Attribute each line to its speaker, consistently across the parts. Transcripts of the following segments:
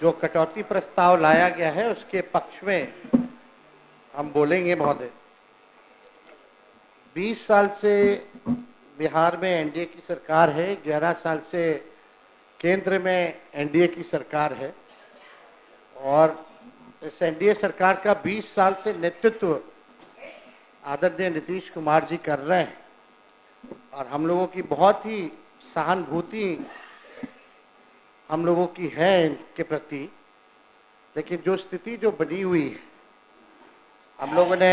Speaker 1: जो कटौती प्रस्ताव लाया गया है उसके पक्ष में हम बोलेंगे महोदय। 20 साल से बिहार में एनडीए की सरकार है, 11 साल से केंद्र में एनडीए की सरकार है और इस एनडीए सरकार का 20 साल से नेतृत्व आदरणीय नीतीश कुमार जी कर रहे हैं और हम लोगों की बहुत ही सहानुभूति हम लोगों की है इनके प्रति। लेकिन जो स्थिति जो बनी हुई है, हम लोगों ने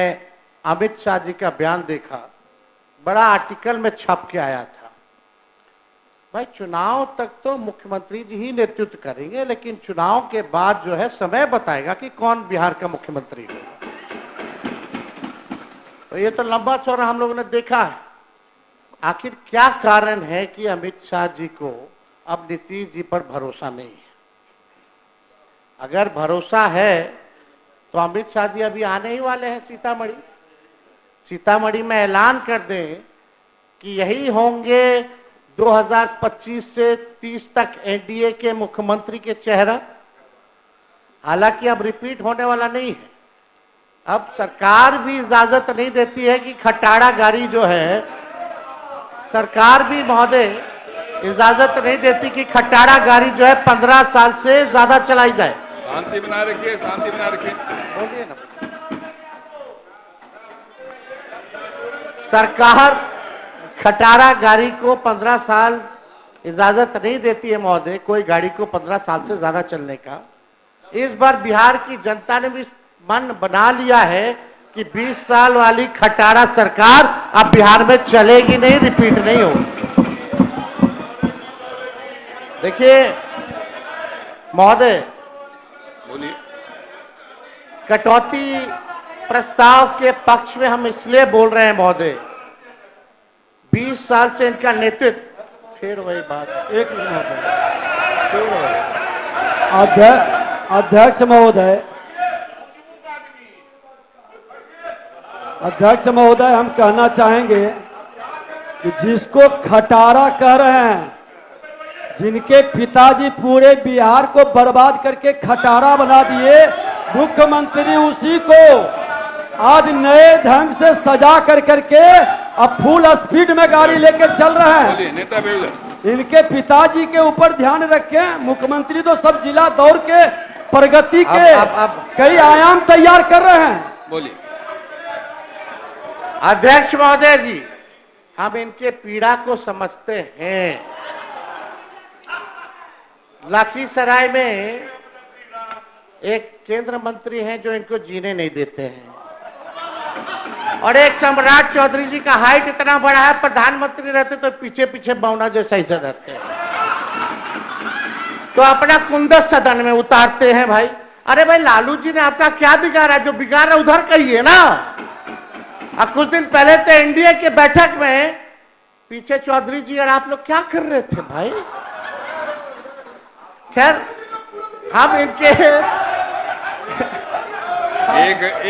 Speaker 1: अमित शाह जी का बयान देखा, बड़ा आर्टिकल में छप के आया था, भाई चुनाव तक तो मुख्यमंत्री जी ही नेतृत्व करेंगे, लेकिन चुनाव के बाद जो है समय बताएगा कि कौन बिहार का मुख्यमंत्री होगा। तो ये तो लंबा चौड़ा हम लोगों ने देखा है। आखिर क्या कारण है कि अमित शाह जी को अब नीतीश जी पर भरोसा नहीं है? अगर भरोसा है तो अमित शाह जी अभी आने ही वाले हैं सीतामढ़ी में ऐलान कर दें कि यही होंगे 2025 से 30 तक एनडीए के मुख्यमंत्री के चेहरा। हालांकि अब रिपीट होने वाला नहीं है। अब सरकार भी इजाजत नहीं देती है कि खटाड़ा गाड़ी जो है, सरकार भी महोदय इजाजत नहीं देती कि खटाड़ा गाड़ी जो है 15 साल से ज्यादा चलाई जाए।
Speaker 2: शांति बनाए रखिए, शांति बनाए रखिए।
Speaker 1: बोलिए ना। सरकार खटारा गाड़ी को 15 साल इजाजत नहीं देती है महोदय, कोई गाड़ी को 15 साल से ज्यादा चलने का। इस बार बिहार की जनता ने भी मन बना लिया है कि 20 साल वाली खटारा सरकार अब बिहार में चलेगी नहीं, रिपीट नहीं होगी। देखिए महोदय,
Speaker 2: बोलिए।
Speaker 1: कटौती प्रस्ताव के पक्ष में हम इसलिए बोल रहे हैं महोदय, 20 साल से इनका नेतृत्व, फिर वही बात, एक मिनट
Speaker 3: अध्यक्ष महोदय, हम कहना चाहेंगे कि जिसको खटारा कह रहे हैं, जिनके पिताजी पूरे बिहार को बर्बाद करके खटारा बना दिए, मुख्यमंत्री उसी को आज नए ढंग से सजा करके अब फुल स्पीड में गाड़ी लेके चल रहे हैं।
Speaker 2: नेता
Speaker 3: इनके पिताजी के ऊपर ध्यान रखें। मुख्यमंत्री तो सब जिला दौड़ के प्रगति के कई आयाम तैयार कर रहे हैं।
Speaker 2: बोलिए।
Speaker 1: अध्यक्ष महोदय जी, हम इनके पीड़ा को समझते हैं। लखीसराय में एक केंद्र मंत्री हैं जो इनको जीने नहीं देते हैं, और एक सम्राट चौधरी जी का हाइट इतना बड़ा है, प्रधानमंत्री रहते तो पीछे पीछे बौना जैसा ही रहते हैं, तो अपना कुंदस सदन में उतारते हैं। भाई अरे भाई, लालू जी ने आपका क्या बिगाड़ा? जो बिगाड़ा उधर कहिए ना। अब कुछ दिन पहले तो एनडीए के बैठक में पीछे चौधरी जी और आप लोग क्या कर रहे थे भाई? खैर, हम इनके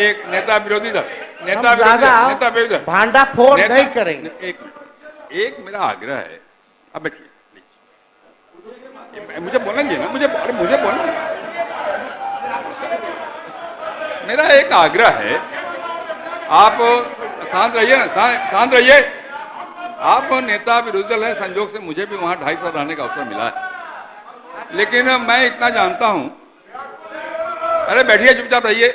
Speaker 2: एक नेता विरोधी था, नेता विरोधी
Speaker 1: भांडा फोड़ नहीं करेंगे।
Speaker 2: एक मेरा आग्रह है, अब बैठिए, मुझे बोलना चाहिए ना, मुझे बोलना। मेरा एक आग्रह है, आप शांत रहिए ना, शांत रहिए। आप नेता विरोधी दल है, संजोग से मुझे भी वहां 2.5 साल रहने का अवसर मिला है, लेकिन मैं इतना जानता हूं। अरे बैठिए, चुपचाप रहिए।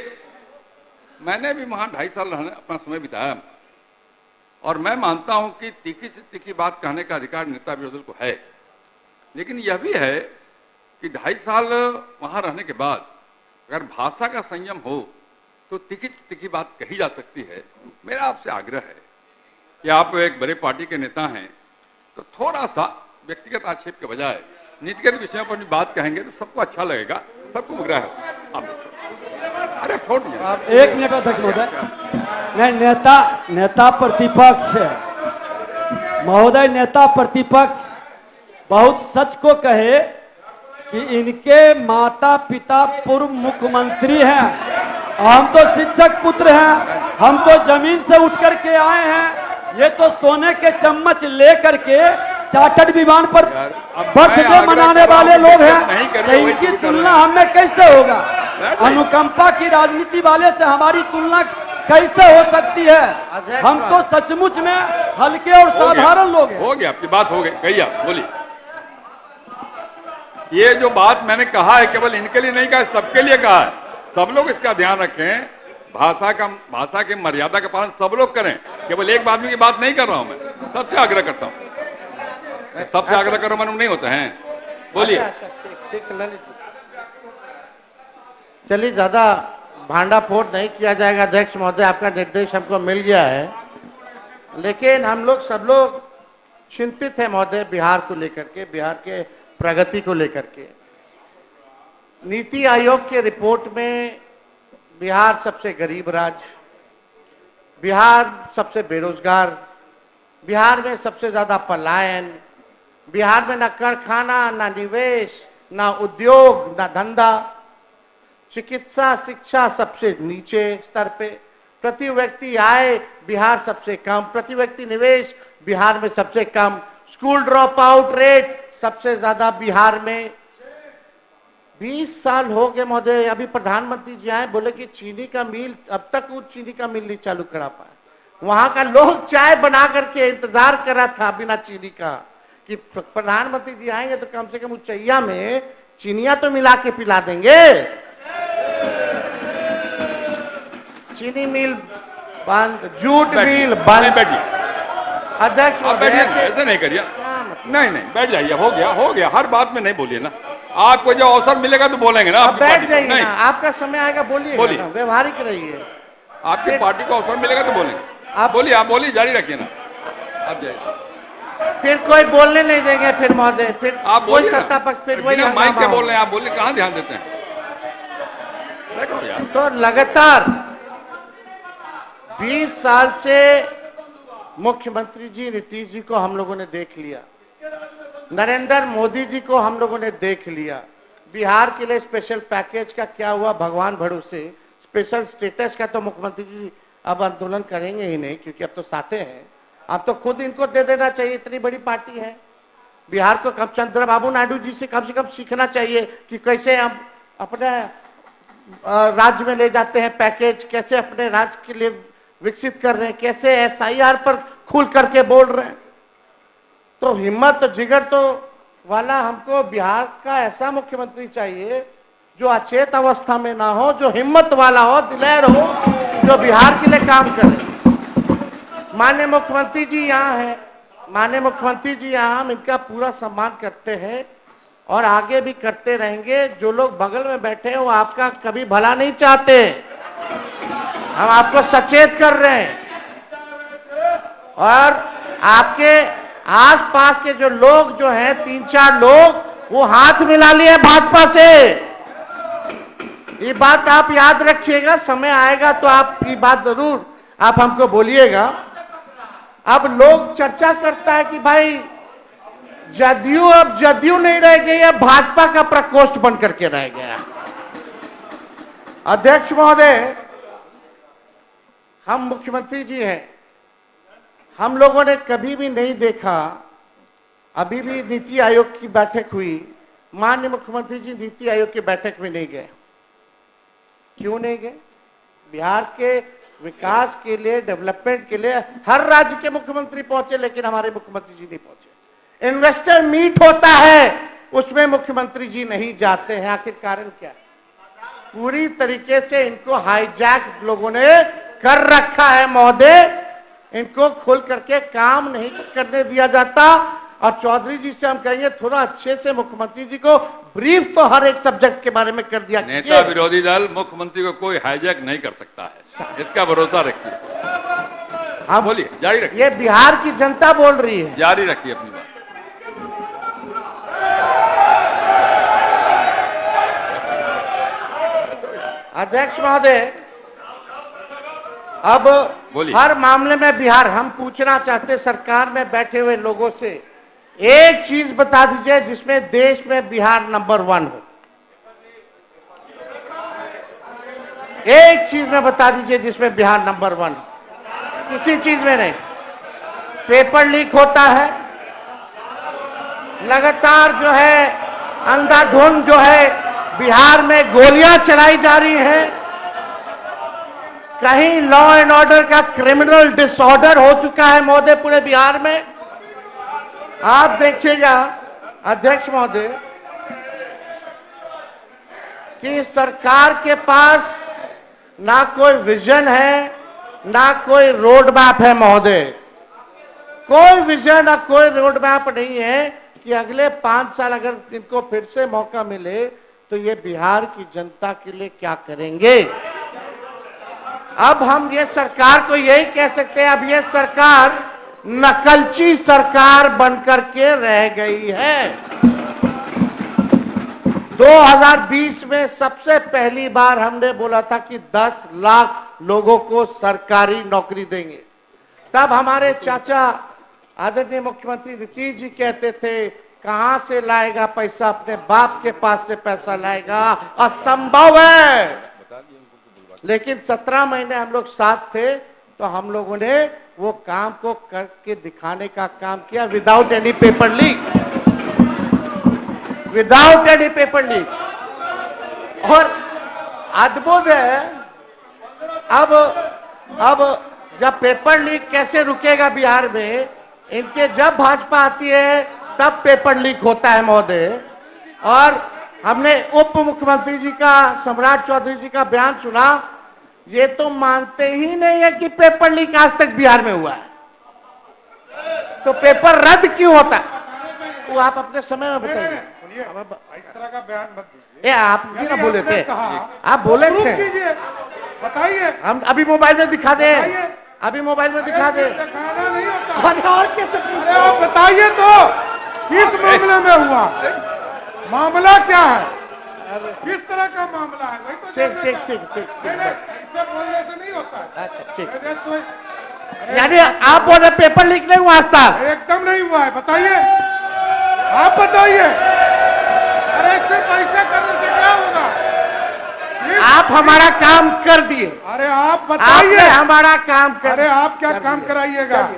Speaker 2: मैंने भी वहां 2.5 साल रहने अपना समय बिताया, और मैं मानता हूं कि तीखी से तीखी बात कहने का अधिकार नेता विरोधी दल को है। लेकिन यह भी है कि 2.5 साल वहां रहने के बाद अगर भाषा का संयम हो तो तीखी से तीखी बात कही जा सकती है। मेरा आपसे आग्रह है कि आप एक बड़े पार्टी के नेता हैं, तो थोड़ा सा व्यक्तिगत आक्षेप के बजाय नीतिगत विषयों पर भी बात कहेंगे तो सबको अच्छा लगेगा, सबको आग्रह है। अरे छोड़ दिया।
Speaker 3: एक मिनट अध्यक्ष महोदय, नहीं, नेता प्रतिपक्ष महोदय, नेता प्रतिपक्ष बहुत सच को कहे कि इनके माता पिता पूर्व मुख्यमंत्री हैं, हम तो शिक्षक पुत्र हैं, हम तो जमीन से उठ करके आए हैं। ये तो सोने के चम्मच ले करके चार्टर्ड विमान पर
Speaker 2: यार, अब मैं
Speaker 3: बर्थडे
Speaker 2: आग्रह
Speaker 3: मनाने
Speaker 2: कर रहा
Speaker 3: वाले
Speaker 2: हूं,
Speaker 3: लोग
Speaker 2: नहीं
Speaker 3: हैं,
Speaker 2: करेंगे,
Speaker 3: तो
Speaker 2: वही
Speaker 3: इनकी
Speaker 2: शुरू कर
Speaker 3: तुलना
Speaker 2: रहे हैं।
Speaker 3: हमें कैसे होगा?
Speaker 2: नहीं।
Speaker 3: अनुकंपा की राजनीति वाले से हमारी तुलना कैसे हो सकती है?
Speaker 1: अध्यक्ष
Speaker 3: हम तो सचमुच में हल्के और
Speaker 2: हो गया,
Speaker 3: साधारण लोग हैं।
Speaker 2: हो गया, आपकी बात हो गई, कहिए आप, बोलिए। ये जो बात मैंने कहा है केवल इनके लिए नहीं कहा, सबके लिए कहा है। सब लोग इसका ध्यान रखें, भाषा के मर्यादा का पालन सब लोग करें। केवल एक आदमी की बात नहीं कर रहा हूं मैं, सबसे आग्रह करता हूं। सबसे आग्रह करो मालूम नहीं होता है। बोलिए।
Speaker 1: अच्छा, ठीक, ललित जी। चलिए, ज्यादा भांडा फोड़ नहीं किया जाएगा। अध्यक्ष महोदय, आपका निर्देश हमको मिल गया है, लेकिन हम लोग सब लोग चिंतित हैं महोदय, बिहार को लेकर के, बिहार के प्रगति को लेकर के। नीति आयोग के रिपोर्ट में बिहार सबसे गरीब राज्य, बिहार सबसे बेरोजगार, बिहार में सबसे ज्यादा पलायन, बिहार में ना कारखाना, ना निवेश, ना उद्योग, ना धंधा, चिकित्सा शिक्षा सबसे नीचे स्तर पे, प्रति व्यक्ति आय बिहार सबसे कम, प्रति व्यक्ति निवेश बिहार में सबसे कम, स्कूल ड्रॉप आउट रेट सबसे ज्यादा बिहार में। 20 साल हो गए महोदय, अभी प्रधानमंत्री जी आए, बोले कि चीनी का मिल, अब तक वो चीनी का मिल नहीं चालू करा पाए। वहां का लोग चाय बना करके इंतजार कर रहा था बिना चीनी का, कि प्रधानमंत्री जी आएंगे तो कम से कम उस चैया में चीनिया तो मिला के पिला देंगे। चीनी मिल बंद, जूट मिल बंद।
Speaker 2: बैठिए,
Speaker 1: अध्यक्ष
Speaker 2: आप बैठिए,
Speaker 1: महोदय,
Speaker 2: ऐसे नहीं करिए।
Speaker 1: क्या मतलब?
Speaker 2: नहीं, बैठ जाइए, हो गया, हर बात में नहीं बोलिए ना। आपको जो अवसर मिलेगा तो बोलेंगे ना।
Speaker 1: अब
Speaker 2: आपकी
Speaker 1: बैठ
Speaker 2: पार्टी को।
Speaker 1: जाइए
Speaker 2: नहीं,
Speaker 1: ना, आपका समय आएगा, बोलिए, व्यवहारिक रहिए।
Speaker 2: आपकी पार्टी को अवसर मिलेगा तो बोलेंगे। आप बोलिए, जारी रखिए ना, आप जाइए।
Speaker 1: फिर कोई बोलने नहीं देंगे, फिर महोदय, फिर
Speaker 2: आप
Speaker 1: कोई
Speaker 2: बोलिए ना।
Speaker 1: सत्ता पक्ष, फिर वही
Speaker 2: बिना माइक के
Speaker 1: हंगामा
Speaker 2: बोल रहे हैं, आप बोलिए, कहाँ ध्यान देते हैं? बैठो यार।
Speaker 1: तो लगातार 20 साल से मुख्यमंत्री जी नीतीश जी को हम लोगों ने देख लिया, नरेंद्र मोदी जी को हम लोगों ने देख लिया। बिहार के लिए स्पेशल पैकेज का क्या हुआ भगवान भरोसे, स्पेशल स्टेटस का तो मुख्यमंत्री जी अब आंदोलन करेंगे ही नहीं, क्योंकि अब तो साथे हैं। अब तो खुद इनको दे देना चाहिए, इतनी बड़ी पार्टी है। बिहार को कब चंद्रबाबू नायडू जी से कम सीखना चाहिए कि कैसे हम अपने राज्य में ले जाते हैं पैकेज, कैसे अपने राज्य के लिए विकसित कर रहे हैं, कैसे SIR पर खुल करके बोल रहे हैं। तो हिम्मत, जिगर तो वाला हमको बिहार का ऐसा मुख्यमंत्री चाहिए जो अचेत अवस्था में ना हो, जो हिम्मत वाला हो, दिलेर हो, जो बिहार के लिए काम करे। माननीय मुख्यमंत्री जी यहाँ हैं, माननीय मुख्यमंत्री जी यहाँ, हम इनका पूरा सम्मान करते हैं और आगे भी करते रहेंगे। जो लोग बगल में बैठे हैं वो आपका कभी भला नहीं चाहते, हम आपको सचेत कर रहे हैं। और आपके आसपास के जो लोग जो हैं, 3-4 लोग, वो हाथ मिला लिए भाजपा से। ये बात आप याद रखिएगा, समय आएगा तो आप ये बात जरूर आप हमको बोलिएगा। अब लोग चर्चा करता है कि भाई जदयू अब जदयू नहीं रह गई है, भाजपा का प्रकोष्ठ बन करके रह गया। अध्यक्ष महोदय, हम मुख्यमंत्री जी हैं, हम लोगों ने कभी भी नहीं देखा, अभी भी नीति आयोग की बैठक हुई, माननीय मुख्यमंत्री जी नीति आयोग की बैठक में नहीं गए। क्यों नहीं गए? बिहार के विकास के लिए, डेवलपमेंट के लिए हर राज्य के मुख्यमंत्री पहुंचे, लेकिन हमारे मुख्यमंत्री जी नहीं पहुंचे। इन्वेस्टर मीट होता है, उसमें मुख्यमंत्री जी नहीं जाते हैं। आखिर कारण क्या? पूरी तरीके से इनको हाईजैक लोगों ने कर रखा है महोदय। इनको खोल करके काम नहीं करने दिया जाता। और चौधरी जी से हम कहेंगे थोड़ा अच्छे से मुख्यमंत्री जी को ब्रीफ तो हर एक सब्जेक्ट के बारे में कर दिया।
Speaker 2: नेता विरोधी दल मुख्यमंत्री को कोई हाईजैक नहीं कर सकता है, इसका भरोसा रखिए।
Speaker 1: हाँ
Speaker 2: बोलिए, जारी रखिए।
Speaker 1: ये बिहार की जनता बोल रही है,
Speaker 2: जारी रखिए अपनी बात।
Speaker 1: अध्यक्ष महोदय, अब
Speaker 2: बोलिए।
Speaker 1: हर मामले में बिहार, हम पूछना चाहते सरकार में बैठे हुए लोगों से, एक चीज बता दीजिए जिसमें देश में बिहार नंबर 1 हो। एक चीज में बता दीजिए जिसमें बिहार नंबर 1 हो। किसी चीज में नहीं। पेपर लीक होता है, लगातार जो है अंधाधुंध जो है बिहार में गोलियां चलाई जा रही हैं, कहीं लॉ एंड ऑर्डर का क्रिमिनल डिसऑर्डर हो चुका है महोदय पूरे बिहार में। आप देखिएगा अध्यक्ष महोदय कि सरकार के पास ना कोई विजन है ना कोई रोड मैप है महोदय। कोई विजन और कोई रोड मैप नहीं है कि अगले 5 साल अगर इनको फिर से मौका मिले तो ये बिहार की जनता के लिए क्या करेंगे। अब हम ये सरकार को यही कह सकते हैं, अब ये सरकार नकलची सरकार बनकर के रह गई है। 2020 में सबसे पहली बार हमने बोला था कि 10 लाख लोगों को सरकारी नौकरी देंगे। तब हमारे चाचा आदरणीय मुख्यमंत्री नीतीश जी कहते थे कहां से लाएगा पैसा, अपने बाप के पास से पैसा लाएगा, असंभव है। लेकिन 17 महीने हम लोग साथ थे तो हम लोगों ने वो काम को करके दिखाने का काम किया without any paper leak, without any paper leak. और अद्भुत है, अब जब पेपर लीक कैसे रुकेगा बिहार में, इनके जब भाजपा आती है तब पेपर लीक होता है महोदय। और हमने उप मुख्यमंत्री जी का, सम्राट चौधरी जी का बयान सुना, ये तो मानते ही नहीं है कि पेपर लीक आज तक बिहार में हुआ है, तो पेपर रद्द क्यों होता है वो आप अपने समय में बताइए।
Speaker 4: इस तरह का बयान मत दीजिए।
Speaker 1: आप भी ना बोले थे, आप बोले थे,
Speaker 4: बताइए।
Speaker 1: हम अभी मोबाइल में दिखा दे, अभी मोबाइल में दिखा दे।
Speaker 4: दिखाना नहीं होता।
Speaker 1: और कैसे,
Speaker 4: अरे आप बताइए तो किस मामले में हुआ, मामला क्या है, किस तरह का मामला है, वही तो
Speaker 1: ठीक ठीक ठीक ठीक
Speaker 4: नहीं, नहीं, ऐसे बोलने से नहीं होता है।
Speaker 1: अच्छा ठीक।
Speaker 4: अरे तो-
Speaker 1: यानी आप बोले पेपर लीक नहीं हुआ आज तक?
Speaker 4: एकदम नहीं हुआ है, बताइए, आप बताइए। अरे सिर्फ ऐसा करने से क्या होगा?
Speaker 1: आप हमारा काम कर दिए,
Speaker 4: अरे आप
Speaker 1: आपने
Speaker 4: बताइए।
Speaker 1: हमारा काम कर
Speaker 4: अरे आप क्या काम कराइएगा,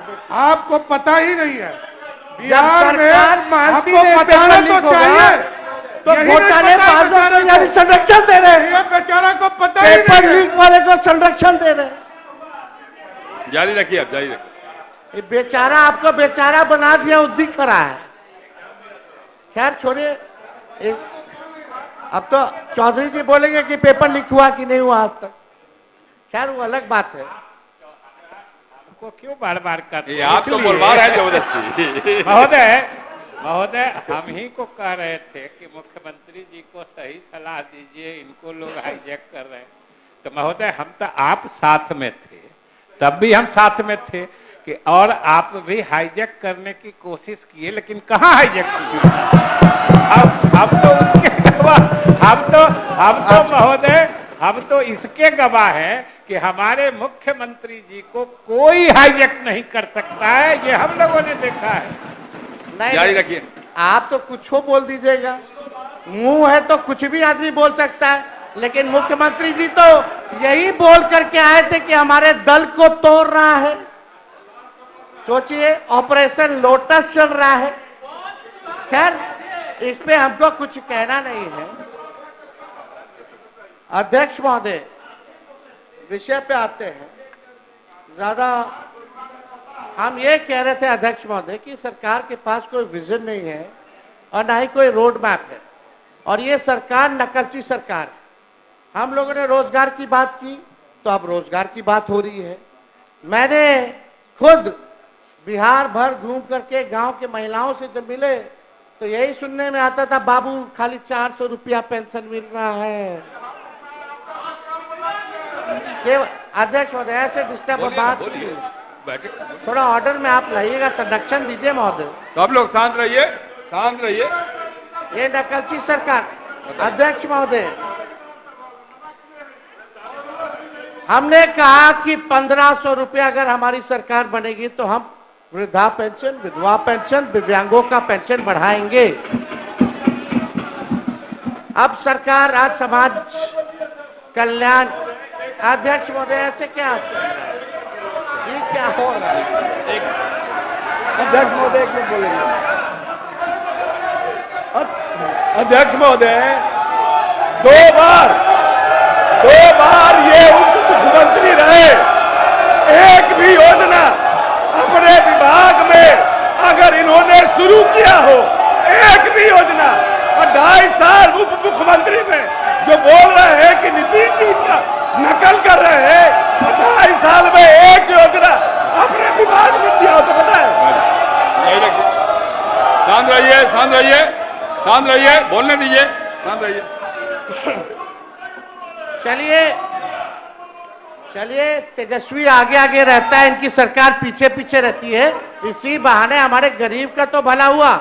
Speaker 4: आपको पता ही नहीं है।
Speaker 1: जब
Speaker 4: बिहार में
Speaker 1: सरकार मानती
Speaker 4: आपको
Speaker 1: नहीं
Speaker 4: बताना
Speaker 1: पेपर
Speaker 4: तो
Speaker 1: लीक होगा,
Speaker 4: चाहिए।
Speaker 1: तो
Speaker 4: यही नहीं
Speaker 1: घोटाले
Speaker 4: पता है
Speaker 1: बाजों
Speaker 4: बेचारे
Speaker 1: को यानी
Speaker 4: को।
Speaker 1: संरक्षण दे रहे,
Speaker 4: ये बेचारा को पता ही
Speaker 1: पेपर
Speaker 4: नहीं है।
Speaker 1: लीक वाले को संरक्षण दे रहे।
Speaker 2: जारी रखिए, अब जारी रखिए।
Speaker 1: ये बेचारा आपको बेचारा बना दिया, उद्दी खड़ा है। खैर छोड़िए, अब तो चौधरी जी बोलेंगे कि पेपर लीक हुआ कि नहीं हुआ आज तक, खैर वो अलग बात है।
Speaker 5: को क्यों बार बार करते
Speaker 2: ये आप तो बोलवा रहे हैं जबरदस्ती।
Speaker 5: महोदय हम ही को कह रहे थे कि मुख्यमंत्री जी को सही सलाह दीजिए, इनको लोग हाईजैक कर रहे हैं। तो महोदय हम तो आप साथ में थे, तब भी हम साथ में थे कि और आप भी हाईजैक करने की कोशिश किए, लेकिन कहाँ हाईजैक किए। अब तो उसके गवाह, हम तो महोदय हम तो इसके गवाह हैं कि हमारे मुख्यमंत्री जी को कोई हाईजैक नहीं कर सकता है, ये हम लोगों ने देखा है।
Speaker 1: नहीं,
Speaker 2: जारी रखिए।
Speaker 1: आप तो कुछ हो बोल दीजिएगा, मुंह है तो कुछ भी आदमी बोल सकता है, लेकिन मुख्यमंत्री जी तो यही बोल करके आए थे कि हमारे दल को तोड़ रहा है। सोचिए, ऑपरेशन लोटस चल रहा है। खैर इस पे हमको कुछ कहना नहीं है। अध्यक्ष महोदय, विषय पे आते हैं। ज्यादा हम ये कह रहे थे अध्यक्ष महोदय कि सरकार के पास कोई विजन नहीं है और ना ही कोई रोड मैप है, और ये सरकार नकलची सरकार है। हम लोगों ने रोजगार की बात की तो अब रोजगार की बात हो रही है। मैंने खुद बिहार भर घूम करके गांव के महिलाओं से जब मिले तो यही सुनने में आता था, बाबू खाली 400 रुपया पेंशन मिल रहा है। ये अध्यक्ष महोदय ऐसे डिस्टर्ब बात,
Speaker 2: बैठे
Speaker 1: थोड़ा ऑर्डर में आप लाइएगा, संरक्षण दीजिए महोदय।
Speaker 2: तो आप लोग शांत रहिए, शांत रहिए।
Speaker 1: ये नकलची सरकार। अध्यक्ष महोदय, हमने कहा कि 1500 रुपया अगर हमारी सरकार बनेगी तो हम वृद्धा पेंशन, विधवा पेंशन, दिव्यांगों का पेंशन बढ़ाएंगे। अब सरकार आज समाज कल्याण, अध्यक्ष महोदय ऐसे क्या चल रहा है? ये क्या हो रहा है?
Speaker 3: अध्यक्ष महोदय एक मिनट बोलेंगे।
Speaker 6: अध्यक्ष महोदय, दो बार ये उप मुख्यमंत्री रहे, एक भी योजना अपने विभाग में अगर इन्होंने शुरू किया हो, एक भी योजना, और 2.5 साल उप मुख्यमंत्री में जो बोल रहे हैं कि नीतीश जी का नकल कर रहे हैं, 2.5 साल में एक योजना अपने विभाग में दिया हो तो बताए।
Speaker 2: शांत रहिए, शांत रहिए, शांत रहिए, बोलने दीजिए, शांत रहिए।
Speaker 1: चलिए तेजस्वी आगे आगे रहता है, इनकी सरकार पीछे पीछे रहती है, इसी बहाने हमारे गरीब का तो भला हुआ।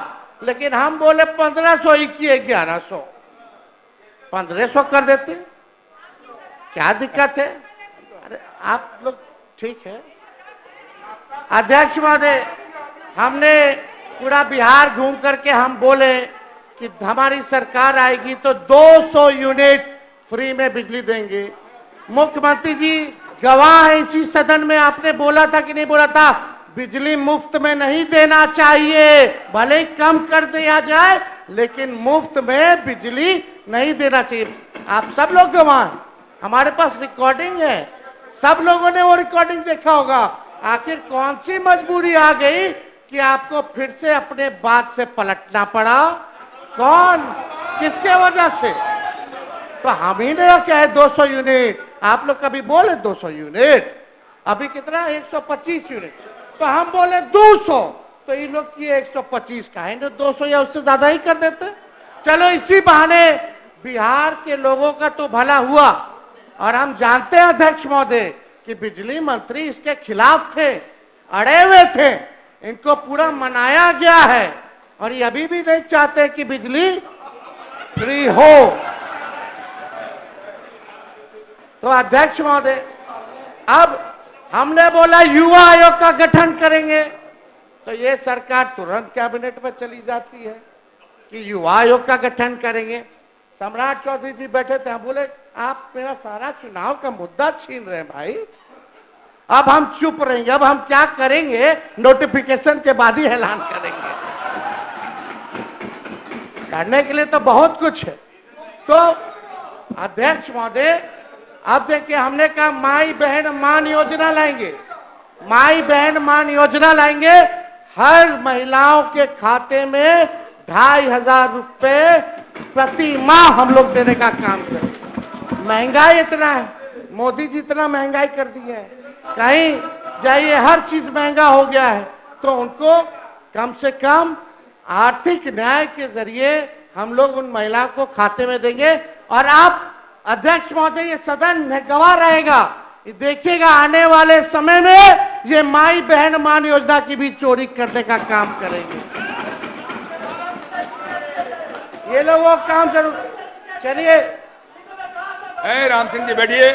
Speaker 1: लेकिन हम बोले 1500 ही किए, 1100 1500 कर देते, क्या दिक्कत है? अरे आप लोग ठीक है। अध्यक्ष महोदय, हमने पूरा बिहार घूम करके हम बोले कि हमारी सरकार आएगी तो 200 यूनिट फ्री में बिजली देंगे। मुख्यमंत्री जी गवाह है इसी सदन में, आपने बोला था कि नहीं बोला था, बिजली मुफ्त में नहीं देना चाहिए, भले ही कम कर दिया जाए लेकिन मुफ्त में बिजली नहीं देना चाहिए। आप सब लोग गवाह हैं, हमारे पास रिकॉर्डिंग है, सब लोगों ने वो रिकॉर्डिंग देखा होगा। आखिर कौन सी मजबूरी आ गई कि आपको फिर से अपने बात से पलटना पड़ा? कौन, किसके वजह से? तो हम ही ने क्या है 200 यूनिट, आप लोग कभी बोले 200 यूनिट, अभी कितना 125 यूनिट, तो हम बोले 200, तो ये लोग किए 125 का है, 200 या उससे ज्यादा ही कर देते। चलो इसी बहाने बिहार के लोगों का तो भला हुआ। और हम जानते हैं अध्यक्ष महोदय कि बिजली मंत्री इसके खिलाफ थे, अड़े हुए थे, इनको पूरा मनाया गया है और ये अभी भी नहीं चाहते कि बिजली फ्री हो। तो अध्यक्ष महोदय, अब हमने बोला युवा आयोग का गठन करेंगे, तो ये सरकार तुरंत कैबिनेट में चली जाती है कि युवा आयोग का गठन करेंगे। सम्राट चौधरी जी बैठे थे, हम बोले आप मेरा सारा चुनाव का मुद्दा छीन रहे हैं भाई, अब हम चुप रहेंगे, अब हम क्या करेंगे, नोटिफिकेशन के बाद ही ऐलान करेंगे। करने के लिए तो बहुत कुछ है। तो अध्यक्ष महोदय, अब देखिए हमने कहा माई बहन मान योजना लाएंगे, माई बहन मान योजना लाएंगे, हर महिलाओं के खाते में 2500 रुपए प्रति माह हम लोग देने का काम करें। महंगाई इतना है, मोदी जी इतना महंगाई कर दी है, कहीं जाइए हर चीज महंगा हो गया है, तो उनको कम से कम आर्थिक न्याय के जरिए हम लोग उन महिलाओं को खाते में देंगे। और आप अध्यक्ष महोदय, ये सदन गवाह रहेगा, देखिएगा आने वाले समय में ये माई बहन मान योजना की भी चोरी करने का काम करेंगे ये लोग, वो काम जरूर। चलिए
Speaker 2: राम सिंह जी बैठिए।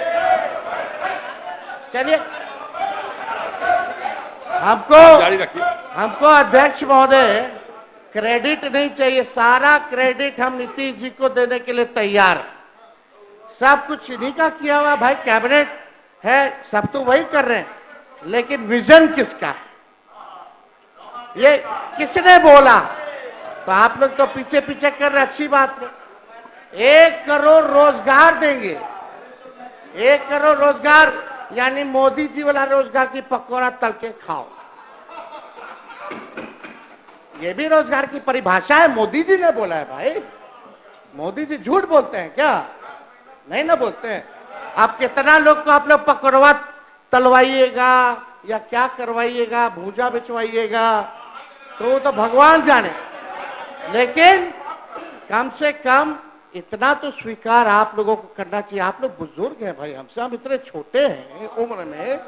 Speaker 1: चलिए, हमको अध्यक्ष महोदय क्रेडिट नहीं चाहिए, सारा क्रेडिट हम नीतीश जी को देने के लिए तैयार है। सब कुछ इन्हीं का किया हुआ भाई, कैबिनेट है, सब तो वही कर रहे हैं, लेकिन विजन किसका है, ये किसने बोला? तो आप लोग तो पीछे पीछे कर रहे, अच्छी बात है। 1 करोड़ रोजगार देंगे, 1 करोड़ रोजगार, यानी मोदी जी वाला रोजगार की पकौड़ा तल के खाओ। ये भी रोजगार की परिभाषा है, मोदी जी ने बोला है भाई। मोदी जी झूठ बोलते हैं क्या? नहीं ना बोलते हैं। आप कितना लोग को आप लोग पकौड़ा तलवाइएगा या क्या करवाइएगा, भूजा बिचवाइएगा, तो वो तो भगवान जाने, लेकिन कम से कम इतना तो स्वीकार आप लोगों को करना चाहिए। आप लोग बुजुर्ग हैं भाई हमसे, हम इतने छोटे हैं उम्र में,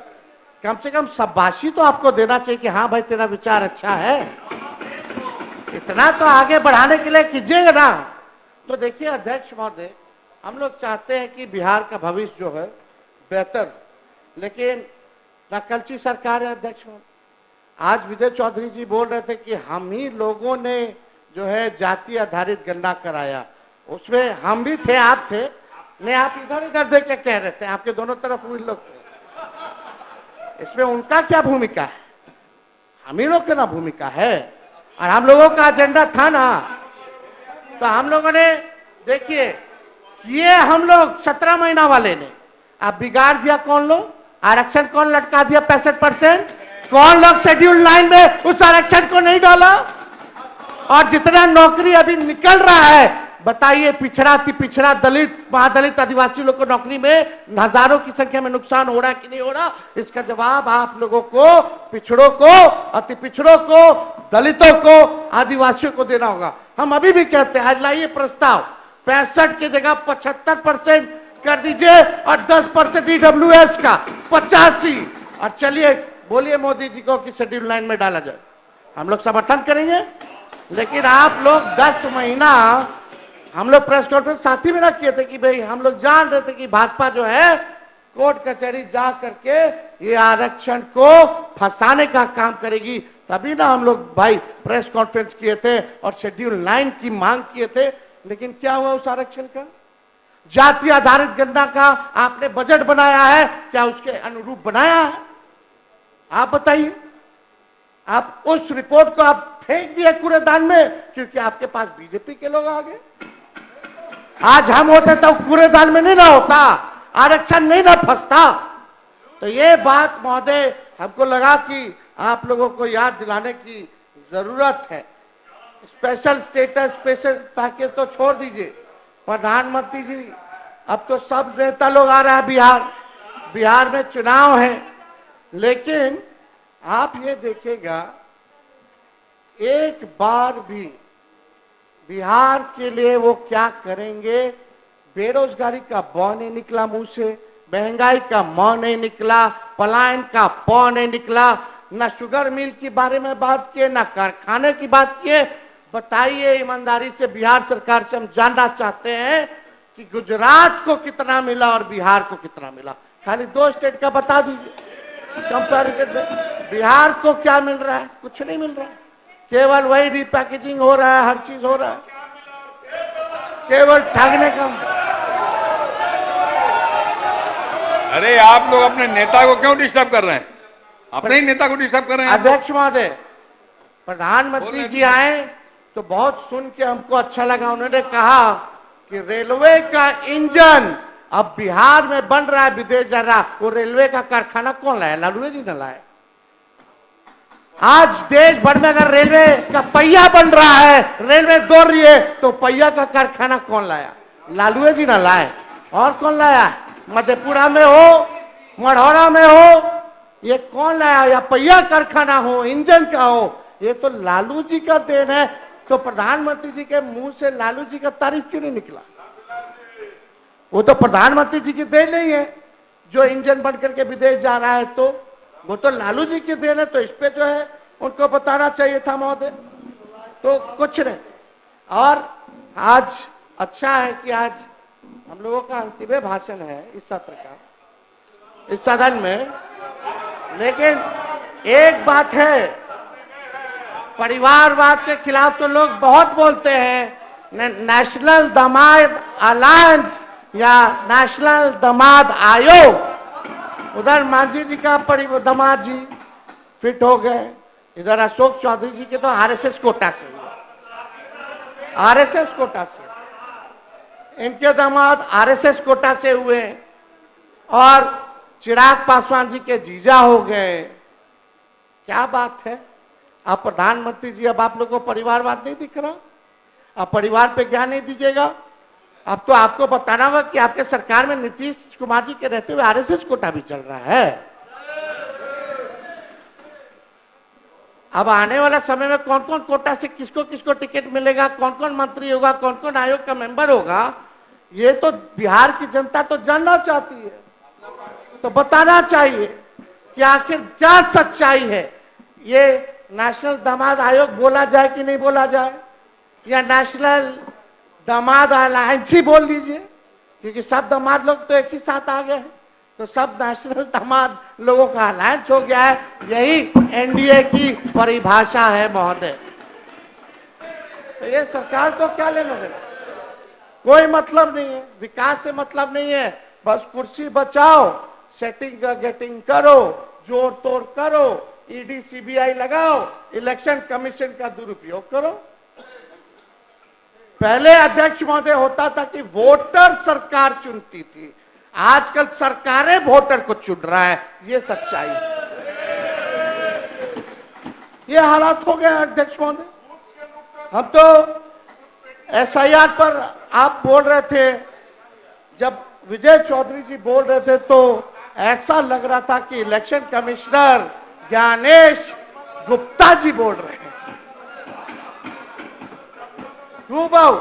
Speaker 1: कम से कम शाबाशी तो आपको देना चाहिए कि हाँ भाई तेरा विचार अच्छा है, इतना तो आगे बढ़ाने के लिए कीजिएगा ना। तो देखिए अध्यक्ष महोदय, हम लोग चाहते हैं कि बिहार का भविष्य जो है बेहतर, लेकिन नकलची सरकार है अध्यक्ष महोदय। आज विजय चौधरी जी बोल रहे थे कि हम ही लोगों ने जो है जाति आधारित गणना कराया, उसमें हम भी थे, आप थे नहीं, आप इधर इधर देख के कह रहे थे, आपके दोनों तरफ वही लोग थे। इसमें उनका क्या भूमिका है? हम ही लोग की ना भूमिका है, और हम लोगों का एजेंडा था ना, तो हम लोगों ने देखिए ये हम लोग 17 महीना वाले ने अब बिगाड़ दिया। कौन लोग आरक्षण कौन लटका दिया 65%? कौन लोग शेड्यूल लाइन में उस आरक्षण को नहीं डाला? और जितना नौकरी अभी निकल रहा है बताइए, पिछड़ा अति पिछड़ा दलित महादलित आदिवासी लोग को नौकरी में हजारों की संख्या में नुकसान हो रहा है कि नहीं हो रहा? इसका जवाब आप लोगों को, पिछड़ों को, अति पिछड़ों को, दलितों को, आदिवासियों को देना होगा। हम अभी भी कहते हैं आज लाइए प्रस्ताव 65 की जगह 75% कर दीजिए और 10% ईडब्ल्यूएस का 85 और चलिए बोलिए मोदी जी को कि शेड्यूल लाइन में डाला जाए। हम लोग समर्थन करेंगे। लेकिन आप लोग 10 महीना हम लोग प्रेस कॉन्फ्रेंस साथ ही में ना किए थे कि भाई हम लोग जान रहे थे कि भाजपा जो है कोर्ट कचहरी जा करके ये आरक्षण को फंसाने का काम करेगी, तभी ना हम लोग भाई प्रेस कॉन्फ्रेंस किए थे और शेड्यूल 9 की मांग किए थे। लेकिन क्या हुआ उस आरक्षण का? जाति आधारित गणना का आपने बजट बनाया है, क्या उसके अनुरूप बनाया है? आप बताइए। आप उस रिपोर्ट को आप फेंक दिए कूड़ेदान में क्योंकि आपके पास बीजेपी के लोग आ गए। आज हम होते तो कूड़ेदान में नहीं ना होता, आरक्षण नहीं ना फंसता। तो ये बात महोदय हमको लगा कि आप लोगों को याद दिलाने की जरूरत है। स्पेशल स्टेटस, स्पेशल पैकेज तो छोड़ दीजिए। प्रधानमंत्री जी अब तो सब नेता लोग आ रहा है बिहार में चुनाव है, लेकिन आप ये देखिएगा एक बार भी बिहार के लिए वो क्या करेंगे। बेरोजगारी का बौ नहीं निकला मुंह से, महंगाई का मौ नहीं निकला, पलायन का पौ नहीं निकला, ना शुगर मिल के बारे में बात किए, ना कारखाने की बात किए। बताइए ईमानदारी से, बिहार सरकार से हम जानना चाहते हैं कि गुजरात को कितना मिला और बिहार को कितना मिला। खाली 2 स्टेट का बता दीजिए कंपैरिजन में। बिहार को क्या मिल रहा है? कुछ नहीं मिल रहा है। केवल वही रिपैकेजिंग हो रहा है, हर चीज हो रहा है, केवल ठगने का।
Speaker 2: अरे आप लोग अपने नेता को क्यों डिस्टर्ब कर रहे हैं? अपने ही नेता को डिस्टर्ब कर रहे हैं।
Speaker 1: अध्यक्ष महोदय, प्रधानमंत्री जी आए तो बहुत सुन के हमको अच्छा लगा। उन्होंने कहा कि रेलवे का इंजन अब बिहार में बन रहा है, विदेश जा रहा। वो रेलवे का कारखाना कौन लाया? लालू जी ने लाया। आज देश भर में अगर रेलवे का पहिया बन रहा है, रेलवे दौड़ रही है, तो पहिया का कारखाना कौन लाया? लालू जी ने लाए। और कौन लाया? मधेपुरा में हो, मढ़ौरा में हो, ये कौन लाया? या पहिया कारखाना हो, इंजन का हो, ये तो लालू जी का देन है। तो प्रधानमंत्री जी के मुंह से लालू जी का तारीफ क्यों नहीं निकला? वो तो प्रधानमंत्री जी की देन नहीं है जो इंजन बन करके विदेश जा रहा है, तो वो तो लालू जी की देन है। तो इस पे जो है उनको बताना चाहिए था महोदय। तो कुछ नहीं। और आज अच्छा है कि आज हम लोगों का अंतिम भाषण है इस सत्र का, इस सदन में। लेकिन एक बात है, परिवारवाद के खिलाफ तो लोग बहुत बोलते हैं। नेशनल दामाद अलायंस या नेशनल दामाद आयोग, उधर मांझी जी का दामाद जी फिट हो गए, इधर अशोक चौधरी जी के तो आरएसएस कोटा से हुए, आरएसएस कोटा से इनके दामाद आरएसएस कोटा से हुए, और चिराग पासवान जी के जीजा हो गए। क्या बात है? आप प्रधानमंत्री जी, अब आप लोगों को परिवारवाद नहीं दिख रहा? आप परिवार पे ज्ञान नहीं दीजिएगा? अब तो आपको बताना होगा कि आपके सरकार में नीतीश कुमार जी के रहते हुए आरएसएस कोटा भी चल रहा है। अब आने वाला समय में कौन कौन कोटा से किसको किसको टिकट मिलेगा, कौन कौन मंत्री होगा, कौन कौन आयोग का मेंबर होगा, ये तो बिहार की जनता तो जानना चाहती है। तो बताना चाहिए कि आखिर क्या सच्चाई है। ये नेशनल दामाद आयोग बोला जाए कि नहीं बोला जाए, या नेशनल दामाद अलायंस ही बोल लीजिए, क्योंकि सब दामाद लोग तो एक ही साथ आ गए हैं। तो सब नेशनल दामाद लोगों का अलायंस हो गया है। यही एनडीए की परिभाषा है महोदय। तो ये सरकार को क्या लेना देना? कोई मतलब नहीं है, विकास से मतलब नहीं है। बस कुर्सी बचाओ, सेटिंग गेटिंग करो, जोड़ तोड़ करो, ईडी सीबीआई लगाओ, इलेक्शन कमीशन का दुरुपयोग करो। पहले अध्यक्ष महोदय होता था कि वोटर सरकार चुनती थी, आजकल सरकारें वोटर को चुन रहा है, ये सच्चाई है। ये हालात हो गए अध्यक्ष महोदय। हम तो एसआईआर पर आप बोल रहे थे, जब विजय चौधरी जी बोल रहे थे तो ऐसा लग रहा था कि इलेक्शन कमिश्नर ज्ञानेश गुप्ता जी बोल रहे हैं। क्यों बाबू,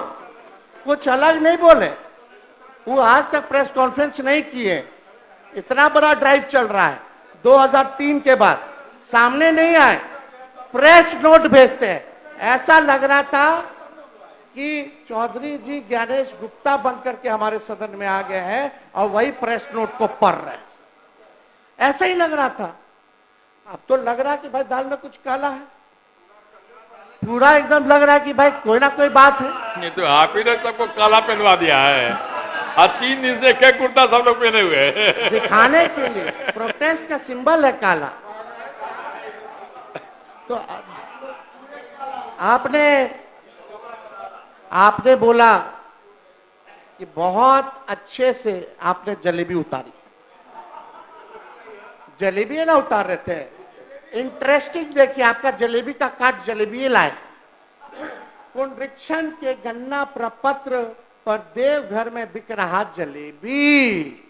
Speaker 1: कुछ अलग नहीं बोले? वो आज तक प्रेस कॉन्फ्रेंस नहीं किए। इतना बड़ा ड्राइव चल रहा है 2003 के बाद, सामने नहीं आए, प्रेस नोट भेजते हैं। ऐसा लग रहा था कि चौधरी जी ज्ञानेश गुप्ता बनकर के हमारे सदन में आ गए हैं और वही प्रेस नोट को पढ़ रहे हैं, ऐसा ही लग रहा था। अब तो लग रहा है कि भाई दाल में कुछ काला है, पूरा एकदम लग रहा है कि भाई कोई ना कोई बात है।
Speaker 2: नहीं तो आप ही ने सबको काला पहनवा दिया है, और 3 दिन से एक कुर्ता सब लोग पहने हुए हैं।
Speaker 1: दिखाने के लिए, प्रोटेस्ट का सिंबल है काला। तो आपने बोला कि बहुत अच्छे से आपने जलेबी उतारी, जलेबी ना उतार रहे थे, इंटरेस्टिंग देखिए, आपका जलेबी का काट जलेबी लाए। पुनरीक्षण के गन्ना प्रपत्र पर देवघर में बिक रहा जलेबी,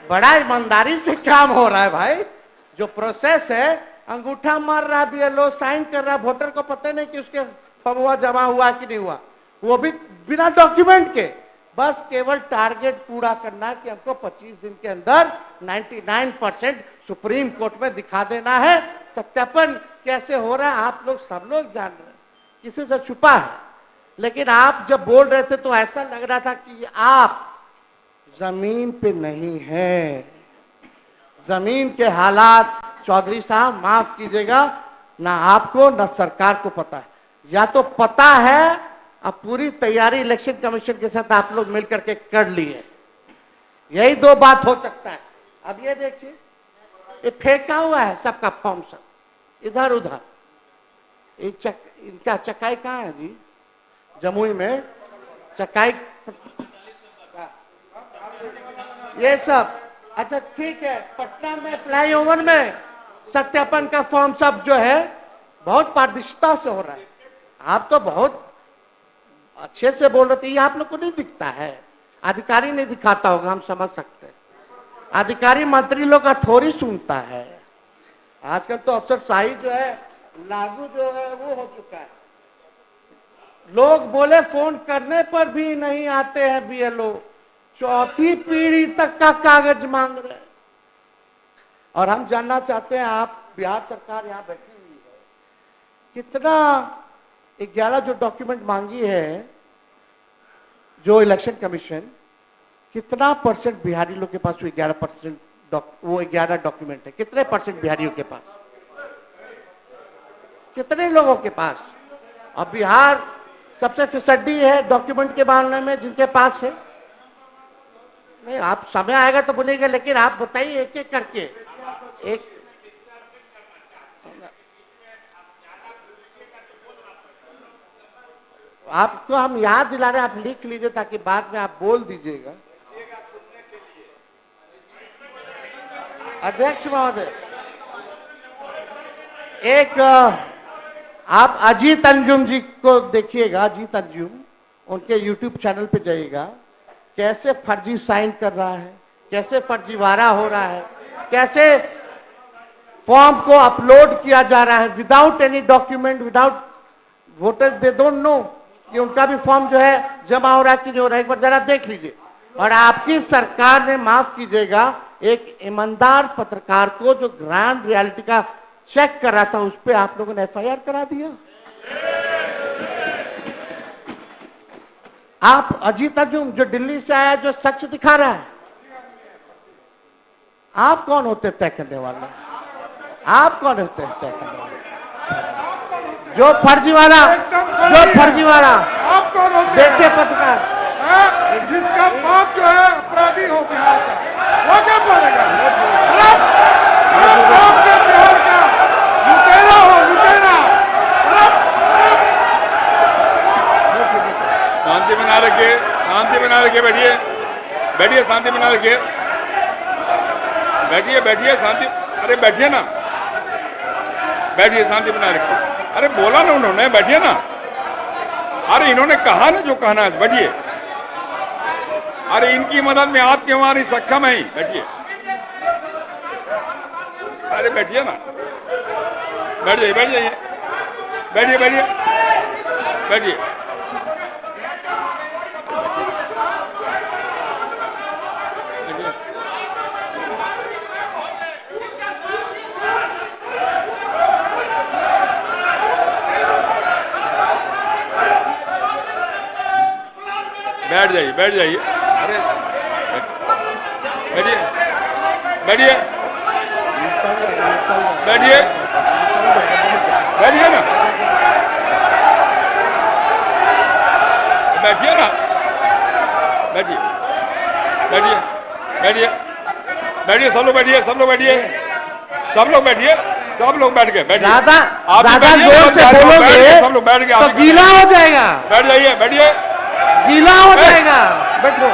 Speaker 1: बड़ा ईमानदारी से काम हो रहा है भाई। जो प्रोसेस है, अंगूठा मार रहा बीएलओ, साइन कर रहा, वोटर को पता नहीं कि उसके फॉर्म जमा हुआ कि नहीं हुआ, वो भी बिना डॉक्यूमेंट के। बस केवल टारगेट पूरा करना है कि हमको 25 दिन के अंदर 99% सुप्रीम कोर्ट में दिखा देना है। सत्यापन कैसे हो रहा है आप लोग सब लोग जान रहे हैं, किसी से छुपा है। लेकिन आप जब बोल रहे थे तो ऐसा लग रहा था कि आप जमीन पे नहीं है। जमीन के हालात चौधरी साहब माफ कीजिएगा, ना आपको ना सरकार को पता है, या तो पता है अब पूरी तैयारी इलेक्शन कमीशन के साथ आप लोग मिलकर के कर लिए, यही 2 बात हो सकता है। अब ये देखिए, ये फेंका हुआ है सबका फॉर्म, सब इधर उधर। इनका चकाई कहाँ है जी? जमुई में चकाई, ये सब अच्छा ठीक है। पटना में फ्लाईओवर में सत्यापन का फॉर्म सब जो है बहुत पारदर्शिता से हो रहा है। आप तो बहुत अच्छे से बोल रहे थे, ये आप लोग को नहीं दिखता है, अधिकारी नहीं दिखाता होगा, हम समझ सकते हैं। अधिकारी मंत्री लोग का थोड़ी सुनता है। आजकल तो अफसरशाही जो है, लागू जो है वो हो चुका है। लोग बोले फोन करने पर भी नहीं आते हैं बीएलओ, 4थी पीढ़ी तक का कागज मांग रहे हैं। और हम जानना चाहते हैं, आप बिहार सरकार यहाँ बैठी हुई है, कितना 11 जो डॉक्यूमेंट मांगी है जो इलेक्शन कमीशन, कितना परसेंट बिहारी लोग के पास वो 11% वो 11 डॉक्यूमेंट है? कितने परसेंट बिहारियों के पास, कितने लोगों के पास? अब बिहार सबसे फिसड्डी है डॉक्यूमेंट के मामले में, जिनके पास है। नहीं, आप समय आएगा तो बोलेंगे, लेकिन आप बताइए एक एक करके। एक आपको हम याद दिला रहे हैं, आप लिख लीजिए ताकि बाद में आप बोल दीजिएगा। अध्यक्ष महोदय, एक आप अजीत अंजुम जी को देखिएगा, अजीत अंजुम, उनके YouTube चैनल पे जाइएगा, कैसे फर्जी साइन कर रहा है, कैसे फर्जीवाड़ा हो रहा है, कैसे फॉर्म को अपलोड किया जा रहा है without any document, without voters they don't know कि उनका भी फॉर्म जो है जमा हो रहा है कि नहीं हो रहा है। एक बार जरा देख लीजिए। और आपकी सरकार ने, माफ कीजिएगा, एक ईमानदार पत्रकार को जो ग्राउंड रियलिटी का चेक कर रहा था, उस पर आप लोगों ने FIR करा दिया। आप अजीत अंजुम जो दिल्ली से आया, जो सच दिखा रहा है, आप कौन होते तय करने वाले? आप कौन होते हैं तय करने वाले? जो फर्जीवाड़ा,
Speaker 4: आप कौन होते हैं?
Speaker 1: देखिए पत्रकार,
Speaker 4: जिसका बाप जो है अपराधी हो बिहार का, वो क्या बोलेगा? बाप के बिहार का लुटेरा हो, लुटेरा।
Speaker 2: शांति बना रखिए, शांति बना रखिए, बैठिए, बैठिए, शांति बना रखिए, बैठिए, बैठिए, शांति, अरे बैठिए ना, बैठिए, शांति बना रखिए। अरे बोला ना उन्होंने, बैठिए ना। अरे इन्होंने कहा ना जो कहना है, बैठिए। अरे इनकी मदद में आपके हमारी सक्षम है, बैठिए। अरे बैठिए ना, बैठ जाइए, बैठ जाइए, बैठिए, बैठिए, बैठिए। बैठ जाइए, बैठ जाइए। अरे बैठिए, बैठिए, बैठिए, बैठिए ना, बैठिए ना, बैठिए, बैठिए, बैठिए, बैठिए, सब लोग बैठिए, सब लोग बैठिए, सब लोग बैठिए, सब लोग बैठ गए, बैठिए।
Speaker 1: ज्यादा
Speaker 2: आप
Speaker 1: ज्यादा
Speaker 2: बैठिए,
Speaker 1: जोर
Speaker 2: सब
Speaker 1: से
Speaker 2: लोग बैठ
Speaker 1: बोलोगे
Speaker 2: गए, सब लोग बैठ गए,
Speaker 1: तो
Speaker 2: आप भी
Speaker 1: गीला हो जाएगा,
Speaker 2: बैठ जाइए, बैठिए,
Speaker 1: गीला हो जाएगा। बैठो।